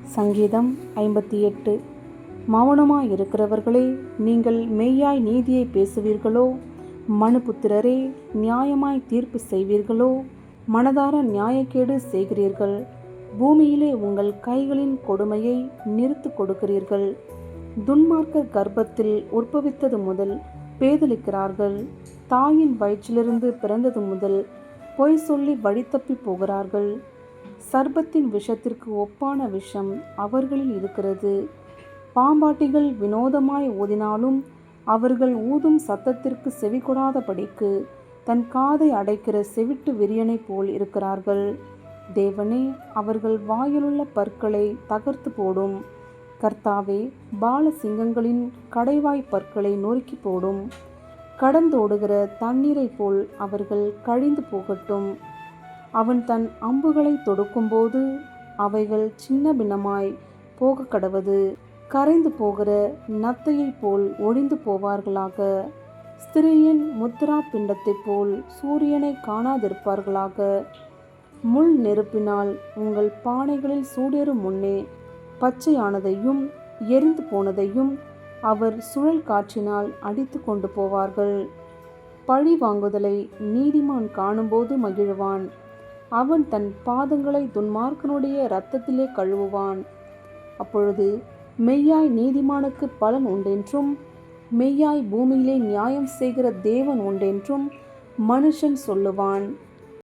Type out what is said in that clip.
சங்கீதம் 58. மௌனமாய் இருக்கிறவர்களே, நீங்கள் மெய்யாய் நீதியை பேசுவீர்களோ? மனுபுத்திரரே, நியாயமாய் தீர்ப்பு செய்வீர்களோ? மனதார நியாயக்கேடு செய்கிறீர்கள். பூமியிலே உங்கள் கைகளின் கொடுமையை நிறுத்து கொடுக்கிறீர்கள். துன்மார்க்கர் கர்ப்பத்தில் உற்பவித்தது முதல் பேதலிக்கிறார்கள். தாயின் வயிற்றிலிருந்து பிறந்தது முதல் பொய் சொல்லி வழித்தப்பி போகிறார்கள். சர்ப்பத்தின் விஷத்திற்கு ஒப்பான விஷம் அவர்களில் இருக்கிறது. பாம்பாட்டிகள் வினோதமாய் ஊதினாலும் அவர்கள் ஊதும் சத்தத்திற்கு செவிகொடாதபடிக்கு தன் காதை அடைக்கிற செவிட்டு விரியனைப் போல் இருக்கிறார்கள். தேவனே, அவர்கள் வாயிலுள்ள பற்களை தகர்த்து போடும். கர்த்தாவே, பால சிங்கங்களின் கடைவாய் பற்களை நொறுக்கி போடும். கடந்தோடுகிற தண்ணீரைப் போல் அவர்கள் கழிந்து போகட்டும். அவன் தன் அம்புகளை தொடுக்கும்போது அவைகள் சின்ன பின்னமாய் போக கடவது. கரைந்து போகிற நத்தையைப் போல் ஒழிந்து போவார்களாக. ஸ்திரீயின் முத்திரா பிண்டத்தைப் போல் சூரியனை காணாதிருப்பார்களாக. முள் நெருப்பினால் உங்கள் பானைகளில் சூடேறும் முன்னே பச்சையானதையும் எரிந்து போனதையும் அவர் சுழல் காற்றினால் அடித்து கொண்டு போவார்கள். பழி வாங்குதலை நீதிமான் காணும்போது மகிழ்வான். அவன் தன் பாதங்களை துன்மார்க்கனுடைய இரத்தத்திலே கழுவுவான். அப்பொழுது மெய்யாய் நீதிமானுக்கு பலன் உண்டென்றும் மெய்யாய் பூமியிலே நியாயம் செய்கிற தேவன் உண்டென்றும் மனுஷன் சொல்லுவான்.